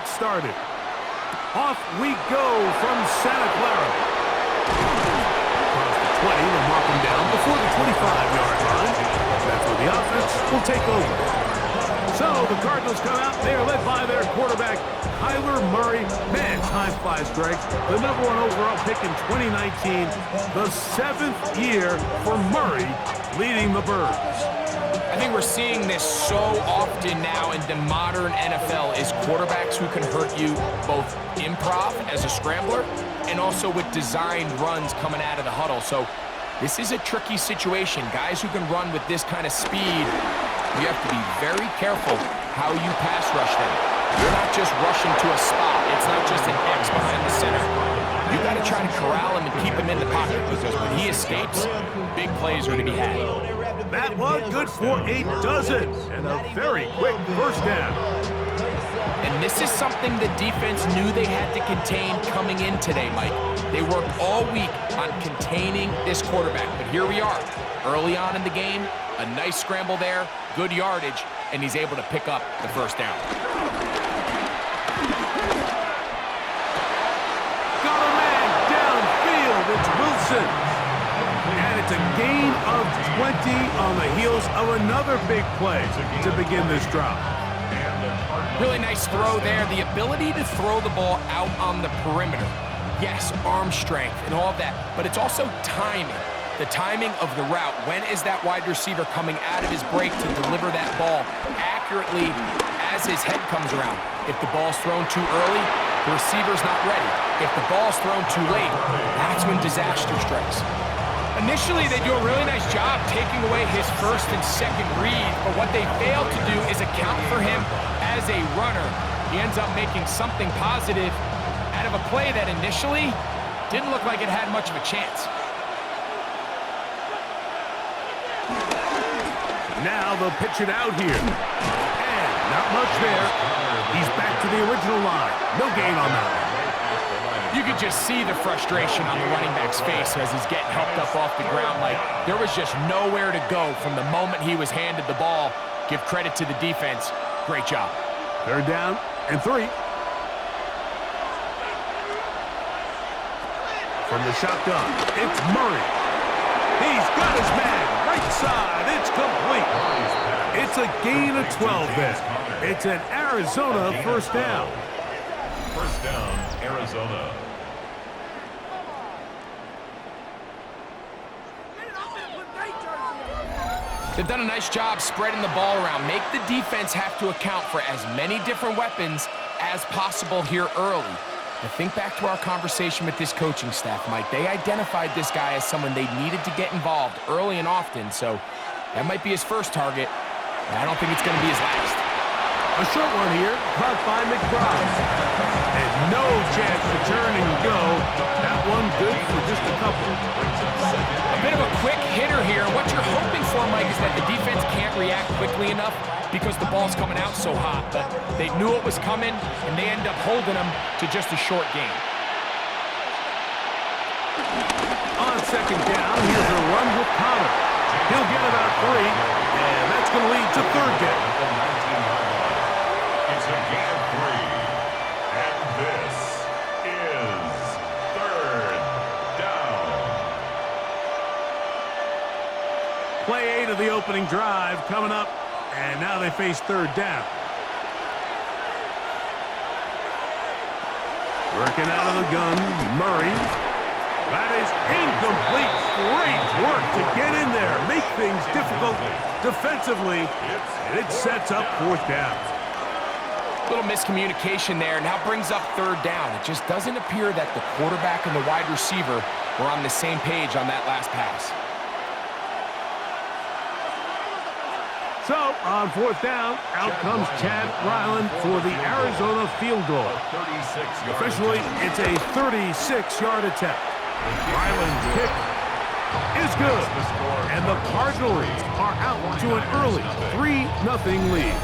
get started. Off we go from Santa Clara. Across the 20, they'll mark him down before the 25-yard line. That's where the offense will take over. So the Cardinals come out. They are led by their quarterback, Kyler Murray. Man, time flies, Greg. The #1 overall pick in 2019. The 7th year for Murray leading the Birds. I think we're seeing this so often now in the modern NFL is quarterbacks who can hurt you both improv as a scrambler and also with designed runs coming out of the huddle. So this is a tricky situation. Guys who can run with this kind of speed, you have to be very careful how you pass rush them. You're not just rushing to a spot. It's not just an X behind the center. You got to try to corral him and keep him in the pocket because when he escapes, big plays are to be had. That one good for a dozen and a very quick first down. And this is something the defense knew they had to contain coming in today, Mike. They worked all week on containing this quarterback, but here we are. Early on in the game, a nice scramble there, good yardage, and he's able to pick up the first down. Got a man downfield, it's Wilson. And it's a gain of 20 on the heels of another big play to begin this drive. Really nice throw there. The ability to throw the ball out on the perimeter. Yes, arm strength and all of that, but it's also timing. The timing of the route. When is that wide receiver coming out of his break to deliver that ball accurately as his head comes around? If the ball's thrown too early, the receiver's not ready. If the ball's thrown too late, that's when disaster strikes. Initially, they do a really nice job taking away his first and second read, but what they fail to do is account for him as a runner. He ends up making something positive out of a play that initially didn't look like it had much of a chance. Now they'll pitch it out here. And not much there. He's back to the original line. No gain on that one. You could just see the frustration on the running back's face as he's getting helped up off the ground. Like there was just nowhere to go from the moment he was handed the ball. Give credit to the defense. Great job. Third down and 3. From the shotgun, it's Murray. He's got his man. Right side. It's complete. It's a gain of 12 then. It's an Arizona first down. First down, Arizona. They've done a nice job spreading the ball around. Make the defense have to account for as many different weapons as possible here early. But think back to our conversation with this coaching staff, Mike. They identified this guy as someone they needed to get involved early and often, so that might be his first target, but I don't think it's going to be his last. A short one here, caught by McBride. And no chance to turn and go. That one good for just a couple. A bit of a quick hitter here. What you're hoping for, Mike, is that the defense can't react quickly enough because the ball's coming out so hot. But they knew it was coming, and they end up holding them to just a short game. On second down, here's a run with Connor. He'll get about 3, and that's going to lead to third down. It's a gain of 3, and this is third down. Play 8 of the opening drive coming up, and now they face third down. Working out of the gun, Murray. That is incomplete. Great work to get in there, make things difficult defensively, and it sets up fourth down. Little miscommunication there. Now brings up third down. It just doesn't appear that the quarterback and the wide receiver were on the same page on that last pass. So, on fourth down, out comes Chad Ryland for the Arizona field goal. Officially, it's a 36-yard attempt. Ryland's kick is good, and the Cardinals are out to an early 3-0 lead.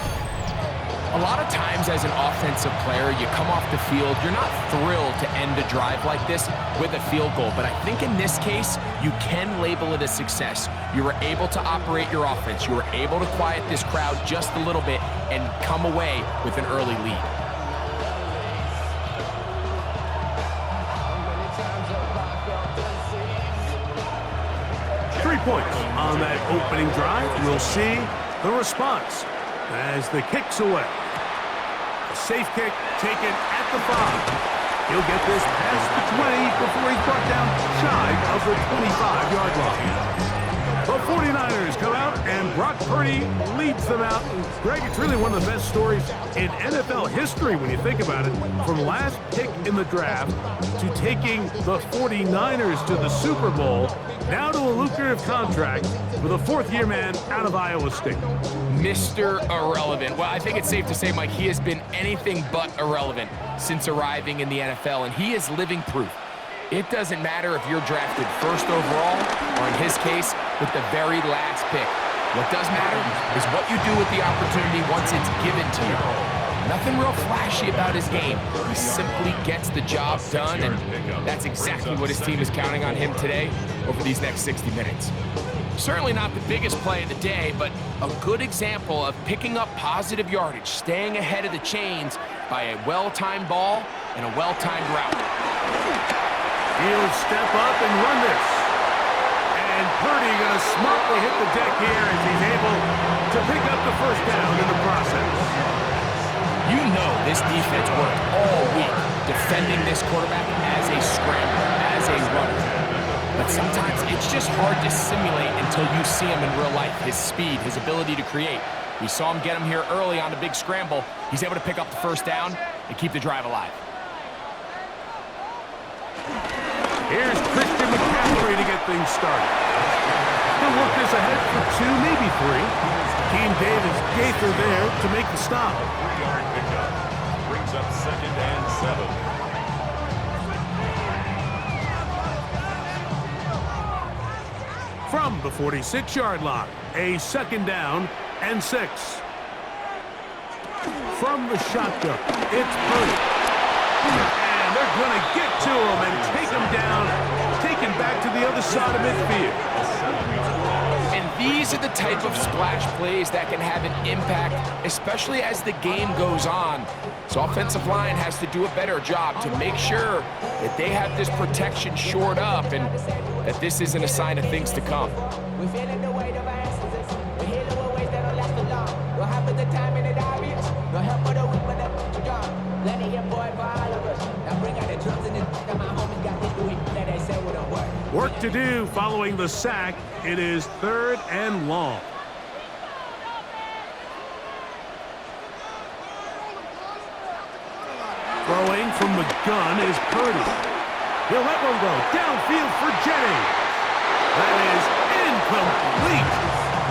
A lot of times as an offensive player, you come off the field, you're not thrilled to end a drive like this with a field goal, but I think in this case, you can label it a success. You were able to operate your offense. You were able to quiet this crowd just a little bit and come away with an early lead. 3 points on that opening drive. We'll see the response as the kick's away. A safe kick taken at the 5. He'll get this past the 20 before he's brought down shy of the 25-yard line. The 49ers come out, and Brock Purdy leads them out. Greg, it's really one of the best stories in NFL history when you think about it. From last pick in the draft to taking the 49ers to the Super Bowl, now to a lucrative contract with a fourth-year man out of Iowa State. Mr. Irrelevant. Well, I think it's safe to say, Mike, he has been anything but irrelevant since arriving in the NFL, and he is living proof. It doesn't matter if you're drafted first overall, or in his case, with the very last pick. What does matter is what you do with the opportunity once it's given to you. Nothing real flashy about his game. He simply gets the job done, and that's exactly what his team is counting on him today over these next 60 minutes. Certainly not the biggest play of the day, but a good example of picking up positive yardage, staying ahead of the chains by a well-timed ball and a well-timed route. He'll step up and run this. And Purdy going to smartly hit the deck here as he's able to pick up the first down in the process. You know this defense worked all week defending this quarterback as a scrambler, as a runner. But sometimes it's just hard to simulate until you see him in real life. His speed, his ability to create. We saw him get him here early on the big scramble. He's able to pick up the first down and keep the drive alive. Here's Christian McCaffrey to get things started. He'll work this ahead for 2, maybe 3. Team Davis Gaither there to make the stop. 3-yard pickup. Brings up 2nd and 7. From the 46-yard line, a 2nd down and 6. From the shotgun, it's Purdy. And they're going to get to him and take him down, taken back to the other side of midfield. And these are the type of splash plays that can have an impact, especially as the game goes on. So offensive line has to do a better job to make sure that they have this protection shored up and that this isn't a sign of things to come. We're feeling the weight of our ancestors. We're healing with ways that don't last too long. What happened to time in the diabetes? No help for the weak, but the strong. Let it hit boy for all of us. Now bring out the drums and the my homies got to do it. That they say we don't work. Work to do following the sack. It is 3rd and long. Throwing from the gun is Purdy. He'll let one go. Downfield for Jennings. That is incomplete.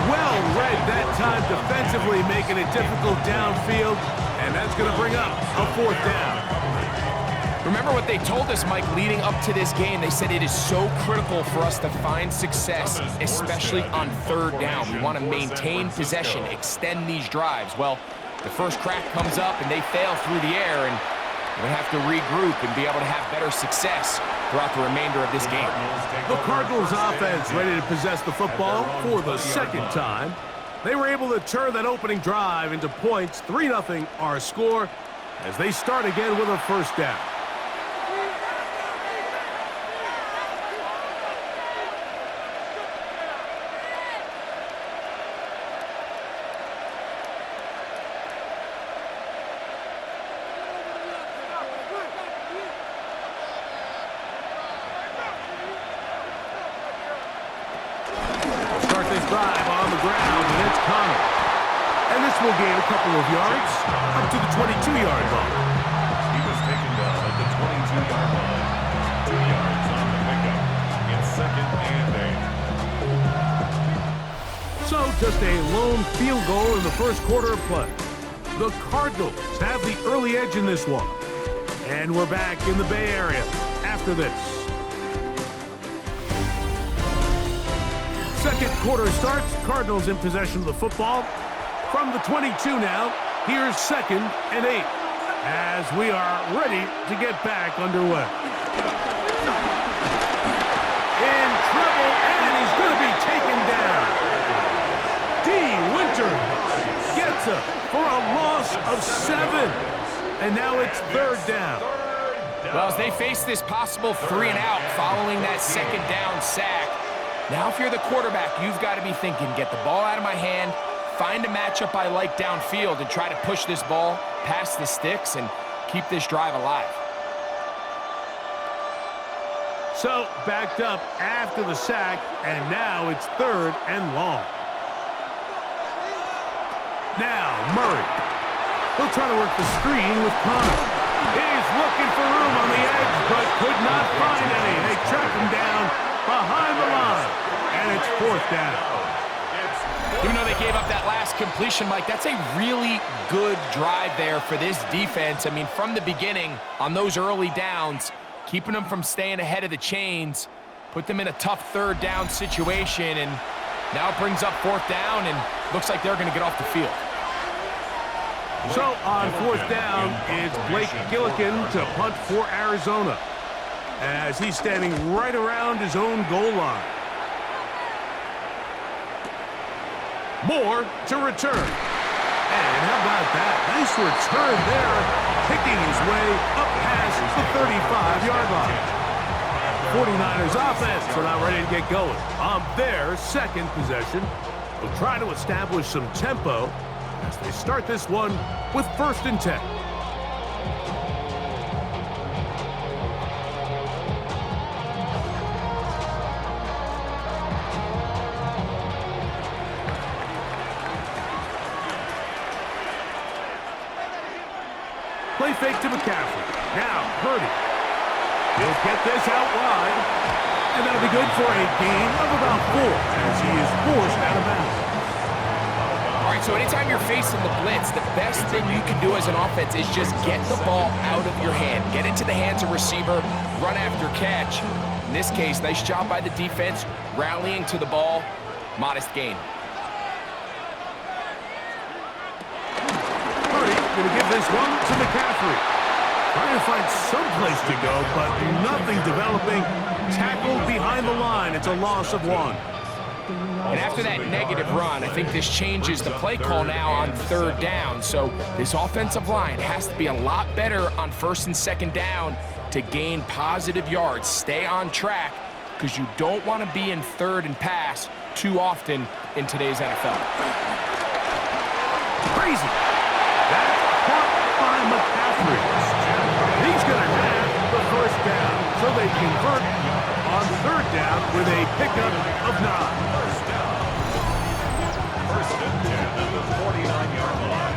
Well read that time defensively, making it difficult downfield. And that's going to bring up a 4th down. Remember what they told us, Mike, leading up to this game. They said it is so critical for us to find success, especially on 3rd down. We want to maintain possession, extend these drives. Well, the first crack comes up and they fail through the air, and we're going to have to regroup and be able to have better success throughout the remainder of this game. The Cardinals offense ready to possess the football for the 2nd time. They were able to turn that opening drive into points. 3-0 our score as they start again with a first down. Drive on the ground, and it's Connor. And this will gain a couple of yards up to the 22-yard line. He was taken down at the 22-yard line. 2 yards on the pickup. It's 2nd and 8. So just a lone field goal in the first quarter of play. The Cardinals have the early edge in this one. And we're back in the Bay Area after this. Second quarter starts. Cardinals in possession of the football. From the 22 now, here's 2nd and 8 as we are ready to get back underway. In trouble, and he's going to be taken down. D. Winters gets him for a loss of 7. And now it's 3rd down. Well, as they face this possible 3-and-out following that 2nd down sack, Now if you're the quarterback, you've got to be thinking, get the ball out of my hand, find a matchup I like downfield, and try to push this ball past the sticks and keep this drive alive. So, backed up after the sack, and now it's 3rd and long. Now, Murray. He'll try to work the screen with Connor. He's looking for room on the edge, but could not find any. They track him down behind the line, and it's 4th down. Even though they gave up that last completion, Mike, that's a really good drive there for this defense. I mean, from the beginning, on those early downs, keeping them from staying ahead of the chains, put them in a tough 3rd down situation, and now it brings up 4th down, and looks like they're going to get off the field. So on 4th down, it's Blake Gillikin to punt for Arizona, as he's standing right around his own goal line. Moore to return. And how about that? Nice return there, picking his way up past the 35-yard line. 49ers offense are now ready to get going. On their 2nd possession, they'll try to establish some tempo as they start this one with 1st and 10. Play fake to McCaffrey. Now, Purdy. He'll get this out wide. And that'll be good for a gain of about 4 as he is forced out of bounds. All right, so anytime you're facing the blitz, the best thing you can do as an offense is just get the ball out of your hand. Get into the hands of receiver, run after catch. In this case, nice job by the defense, rallying to the ball, modest gain. Going to give this one to McCaffrey. Trying to find some place to go, but nothing developing. Tackled behind the line. It's a loss of 1. And after that negative run, I think this changes the play call now on 3rd down. So this offensive line has to be a lot better on 1st and 2nd down to gain positive yards. Stay on track, because you don't want to be in 3rd and pass too often in today's NFL. Crazy. That's caught by McCaffrey. He's going to have the 1st down, so they convert on 3rd down with a pickup of 9. 1st and 10 at the 49-yard line.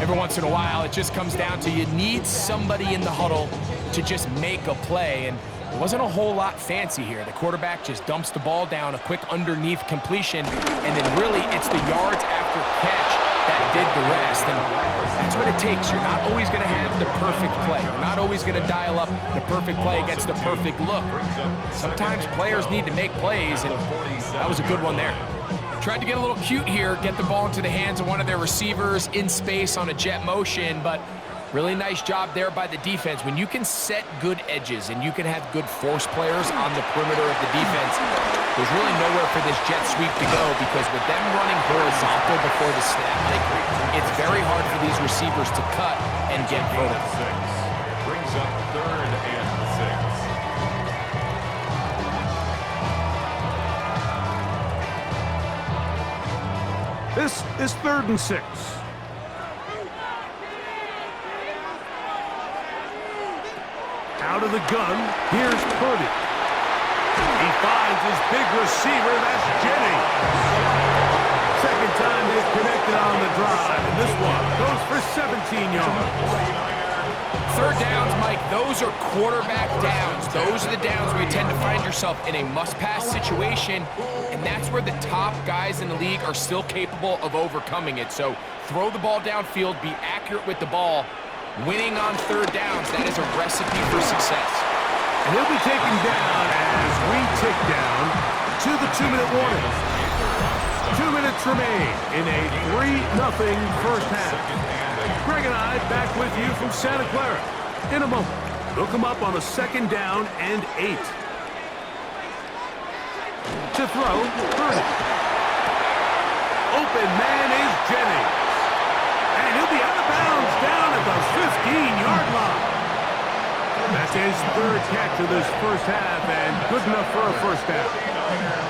Every once in a while, it just comes down to you need somebody in the huddle to just make a play, and it wasn't a whole lot fancy here. The quarterback just dumps the ball down, a quick underneath completion, and then really it's the yards after catch that did the rest, and that's what it takes. You're not always going to have the perfect play. You're not always going to dial up the perfect play against the perfect look. Sometimes players need to make plays, and that was a good one there. Tried to get a little cute here, get the ball into the hands of one of their receivers in space on a jet motion, but really nice job there by the defense. When you can set good edges and you can have good force players on the perimeter of the defense, there's really nowhere for this jet sweep to go, because with them running horizontal before the snap, it's very hard for these receivers to cut and get vertical. Brings up 3rd and 6. This is 3rd and 6. Out of the gun, here's Purdy. He finds his big receiver, that's Jennings. Second time they've connected on the drive, and this one goes for 17 yards. 3rd downs, Mike, those are quarterback downs. Those are the downs where you tend to find yourself in a must-pass situation, and that's where the top guys in the league are still capable of overcoming it. So throw the ball downfield, be accurate with the ball. Winning on 3rd downs, that is a recipe for success. And he'll be taken down as we tick down to the 2-minute warning. 2 minutes remain in a 3-0 first half. Greg and I back with you from Santa Clara. In a moment, they'll come up on a 2nd down and 8. To throw, Purdy. Open man is Jennings. That's his third catch of this first half, and good enough for a first down.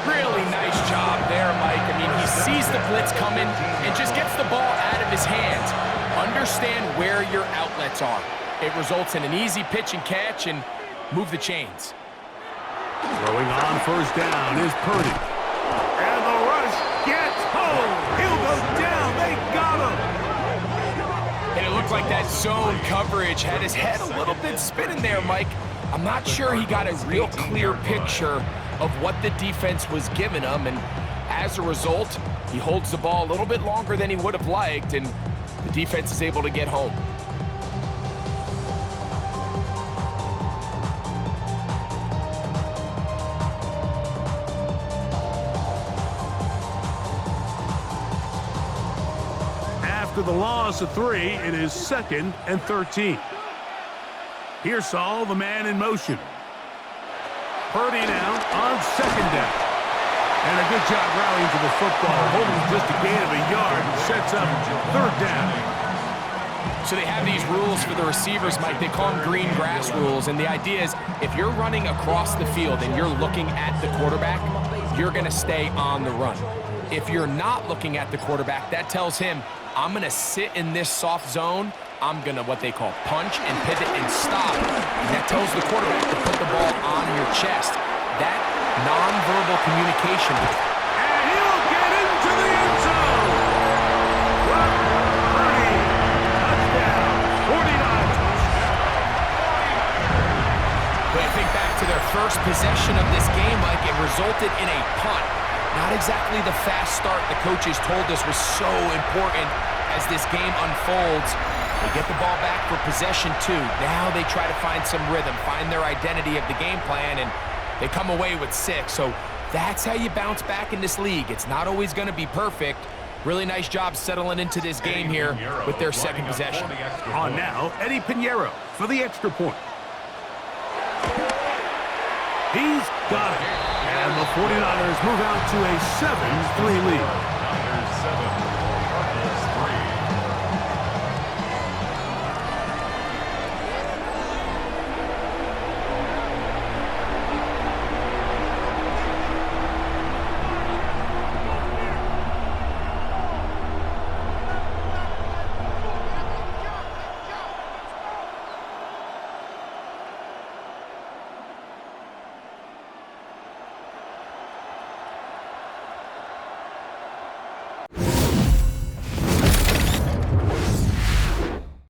Really nice job there, Mike. I mean, he sees the blitz coming and just gets the ball out of his hands. Understand where your outlets are. It results in an easy pitch and catch and move the chains. Throwing on first down is Purdy. And the rush gets home. He'll go down. They got him. And it looked like that zone coverage had his head a little bit spinning there, Mike. I'm not sure he got a real clear picture of what the defense was giving him, and as a result, he holds the ball a little bit longer than he would have liked, and the defense is able to get home. After the loss of 3, it is 2nd and 13. Here's Saul, the man in motion. Purdy now on 2nd down. And a good job rallying to the football, holding just a gain of a yard and sets up 3rd down. So they have these rules for the receivers, Mike. They call them green grass rules, and the idea is if you're running across the field and you're looking at the quarterback, you're going to stay on the run. If you're not looking at the quarterback, that tells him, I'm going to sit in this soft zone. I'm going to what they call punch and pivot and stop. And that tells the quarterback to put the ball on your chest. That nonverbal communication. And he'll get into the end zone. Purdy, touchdown, 49ers. When you think back to their first possession of this game, Mike, it resulted in a punt. Not exactly the fast start the coaches told us was so important as this game unfolds. They get the ball back for possession 2. Now they try to find some rhythm, find their identity of the game plan, and they come away with 6. So that's how you bounce back in this league. It's not always going to be perfect. Really nice job settling into this game here with their 2nd possession. On now, Eddie Pinheiro for the extra point. He's got it. And the 49ers move out to a 7-3 lead.